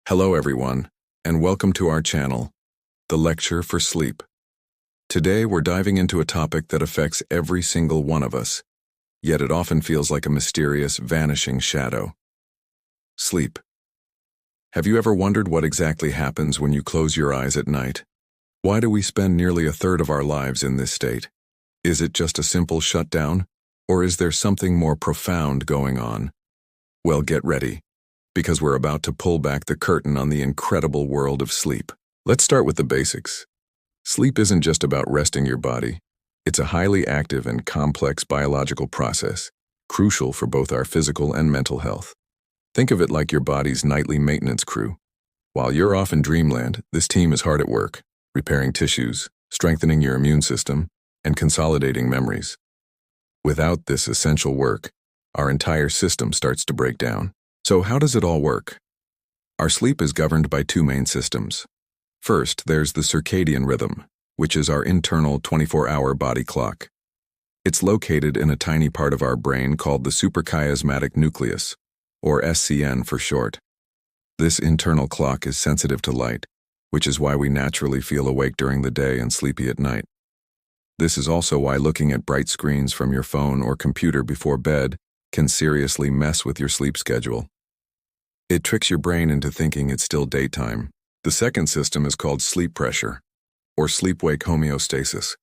Hello everyone, and welcome to our channel, The Lecture for Sleep. Today we're diving into a topic that affects every single one of us, yet it often feels like a mysterious, vanishing shadow. Sleep. Have you ever wondered what exactly happens when you close your eyes at night? Why do we spend nearly a third of our lives in this state? Is it just a simple shutdown, or is there something more profound going on? Well, get ready, because we're about to pull back the curtain on the incredible world of sleep. Let's start with the basics. Sleep isn't just about resting your body. It's a highly active and complex biological process, crucial for both our physical and mental health. Think of it like your body's nightly maintenance crew. While you're off in dreamland, this team is hard at work, repairing tissues, strengthening your immune system, and consolidating memories. Without this essential work, our entire system starts to break down. So how does it all work? Our sleep is governed by two main systems. First, there's the circadian rhythm, which is our internal 24-hour body clock. It's located in a tiny part of our brain called the suprachiasmatic nucleus, or SCN for short. This internal clock is sensitive to light, which is why we naturally feel awake during the day and sleepy at night. This is also why looking at bright screens from your phone or computer before bed can seriously mess with your sleep schedule. It tricks your brain into thinking it's still daytime. The second system is called sleep pressure, or sleep-wake homeostasis.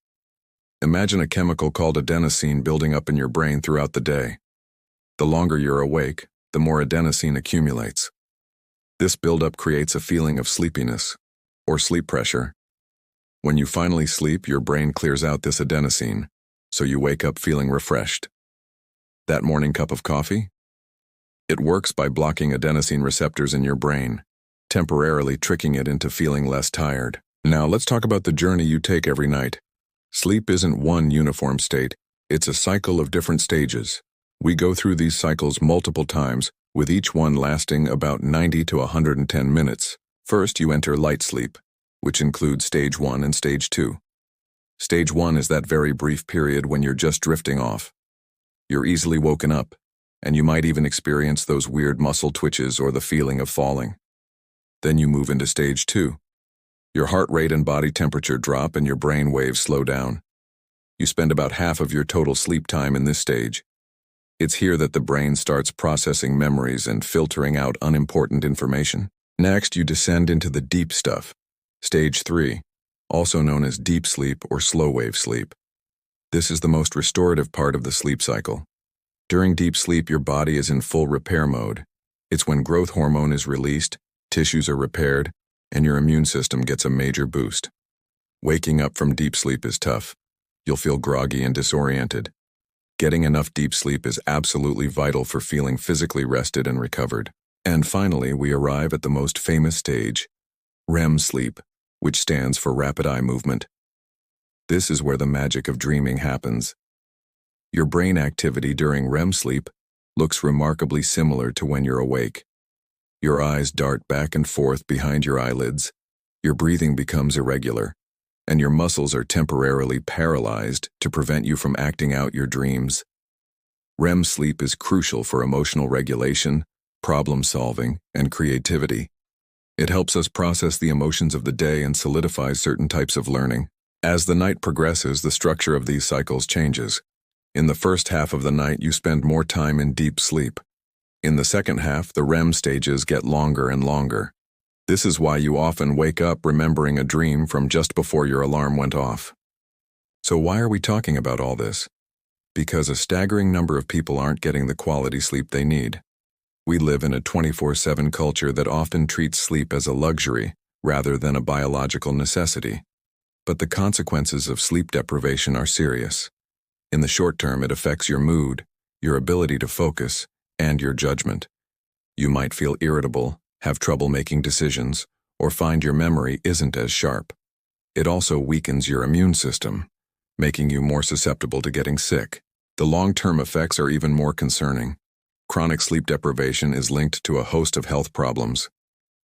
Imagine a chemical called adenosine building up in your brain throughout the day. The longer you're awake, the more adenosine accumulates. This buildup creates a feeling of sleepiness, or sleep pressure. When you finally sleep, your brain clears out this adenosine, so you wake up feeling refreshed. That morning cup of coffee? It works by blocking adenosine receptors in your brain, temporarily tricking it into feeling less tired. Now let's talk about the journey you take every night. Sleep isn't one uniform state, it's a cycle of different stages. We go through these cycles multiple times, with each one lasting about 90 to 110 minutes. First, you enter light sleep, which includes stage 1 and stage 2. Stage 1 is that very brief period when you're just drifting off. You're easily woken up, and you might even experience those weird muscle twitches or the feeling of falling. Then you move into stage 2. Your heart rate and body temperature drop and your brain waves slow down. You spend about half of your total sleep time in this stage. It's here that the brain starts processing memories and filtering out unimportant information. Next, you descend into the deep stuff. Stage 3, also known as deep sleep or slow wave sleep. This is the most restorative part of the sleep cycle. During deep sleep, your body is in full repair mode. It's when growth hormone is released, tissues are repaired, and your immune system gets a major boost. Waking up from deep sleep is tough. You'll feel groggy and disoriented. Getting enough deep sleep is absolutely vital for feeling physically rested and recovered. And finally, we arrive at the most famous stage, REM sleep, which stands for rapid eye movement. This is where the magic of dreaming happens. Your brain activity during REM sleep looks remarkably similar to when you're awake. Your eyes dart back and forth behind your eyelids, your breathing becomes irregular, and your muscles are temporarily paralyzed to prevent you from acting out your dreams. REM sleep is crucial for emotional regulation, problem solving, and creativity. It helps us process the emotions of the day and solidifies certain types of learning. As the night progresses, the structure of these cycles changes. In the first half of the night, you spend more time in deep sleep. In the second half, the REM stages get longer and longer. This is why you often wake up remembering a dream from just before your alarm went off. So why are we talking about all this? Because a staggering number of people aren't getting the quality sleep they need. We live in a 24/7 culture that often treats sleep as a luxury rather than a biological necessity. But the consequences of sleep deprivation are serious. In the short term, it affects your mood, your ability to focus, and your judgment. You might feel irritable, have trouble making decisions, or find your memory isn't as sharp. It also weakens your immune system, making you more susceptible to getting sick. The long-term effects are even more concerning. Chronic sleep deprivation is linked to a host of health problems,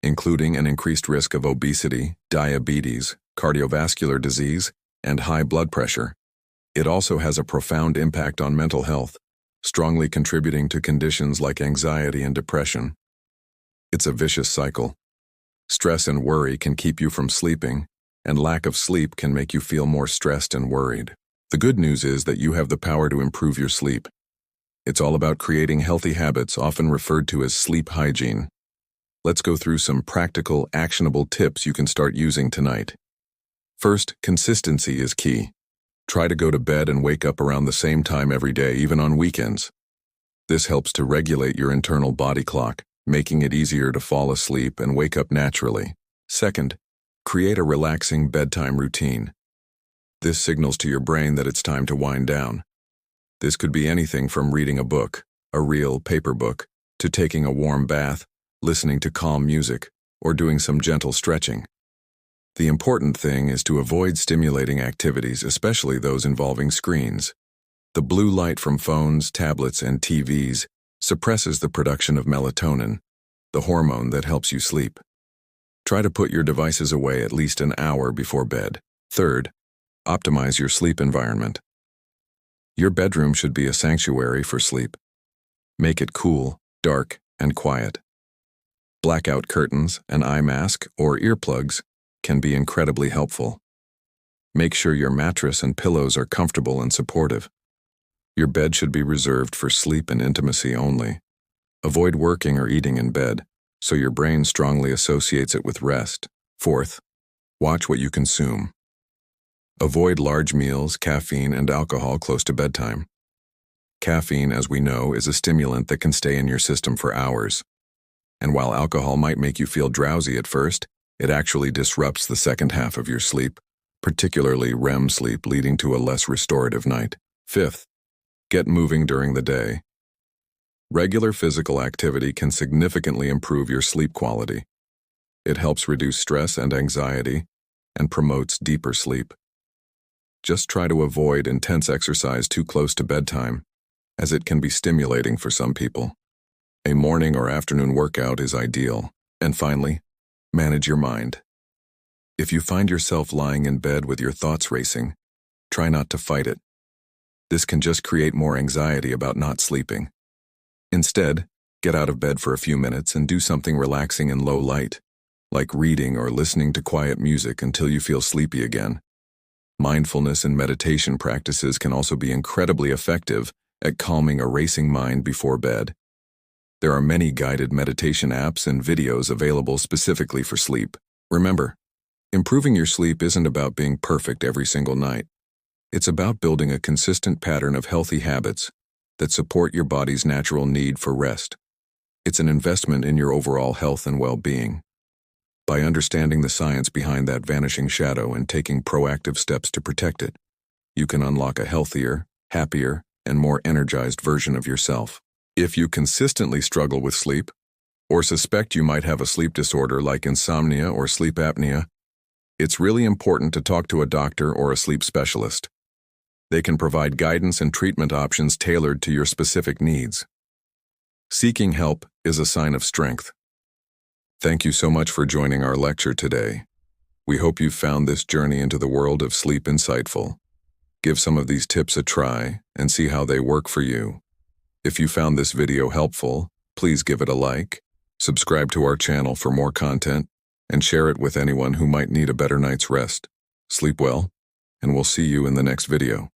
including an increased risk of obesity, diabetes, cardiovascular disease, and high blood pressure. It also has a profound impact on mental health, strongly contributing to conditions like anxiety and depression. It's a vicious cycle, Stress and worry can keep you from sleeping, and lack of sleep can make you feel more stressed and worried. The good news is that you have the power to improve your sleep. It's all about creating healthy habits, often referred to as sleep hygiene. Let's go through some practical, actionable tips you can start using tonight. First, consistency is key. Try to go to bed and wake up around the same time every day, even on weekends. This helps to regulate your internal body clock, making it easier to fall asleep and wake up naturally. Second, create a relaxing bedtime routine. This signals to your brain that it's time to wind down. This could be anything from reading a book, a real paper book, to taking a warm bath, listening to calm music, or doing some gentle stretching. The important thing is to avoid stimulating activities, especially those involving screens. The blue light from phones, tablets, and TVs suppresses the production of melatonin, the hormone that helps you sleep. Try to put your devices away at least an hour before bed. Third, optimize your sleep environment. Your bedroom should be a sanctuary for sleep. Make it cool, dark, and quiet. Blackout curtains, an eye mask, or earplugs can be incredibly helpful. Make sure your mattress and pillows are comfortable and supportive. Your bed should be reserved for sleep and intimacy only. Avoid working or eating in bed, so your brain strongly associates it with rest. Fourth, watch what you consume. Avoid large meals, caffeine, and alcohol close to bedtime. Caffeine, as we know, is a stimulant that can stay in your system for hours. And while alcohol might make you feel drowsy at first, it actually disrupts the second half of your sleep, particularly REM sleep, leading to a less restorative night. Fifth, get moving during the day. Regular physical activity can significantly improve your sleep quality. It helps reduce stress and anxiety and promotes deeper sleep. Just try to avoid intense exercise too close to bedtime, as it can be stimulating for some people. A morning or afternoon workout is ideal. And finally, manage your mind. If you find yourself lying in bed with your thoughts racing, try not to fight it. This can just create more anxiety about not sleeping. Instead, get out of bed for a few minutes and do something relaxing in low light, like reading or listening to quiet music until you feel sleepy again. Mindfulness and meditation practices can also be incredibly effective at calming a racing mind before bed. There are many guided meditation apps and videos available specifically for sleep. Remember, improving your sleep isn't about being perfect every single night. It's about building a consistent pattern of healthy habits that support your body's natural need for rest. It's an investment in your overall health and well-being. By understanding the science behind that vanishing shadow and taking proactive steps to protect it, you can unlock a healthier, happier, and more energized version of yourself. If you consistently struggle with sleep, or suspect you might have a sleep disorder like insomnia or sleep apnea, it's really important to talk to a doctor or a sleep specialist. They can provide guidance and treatment options tailored to your specific needs. Seeking help is a sign of strength. Thank you so much for joining our lecture today. We hope you found this journey into the world of sleep insightful. Give some of these tips a try and see how they work for you. If you found this video helpful, please give it a like, subscribe to our channel for more content, and share it with anyone who might need a better night's rest. Sleep well, and we'll see you in the next video.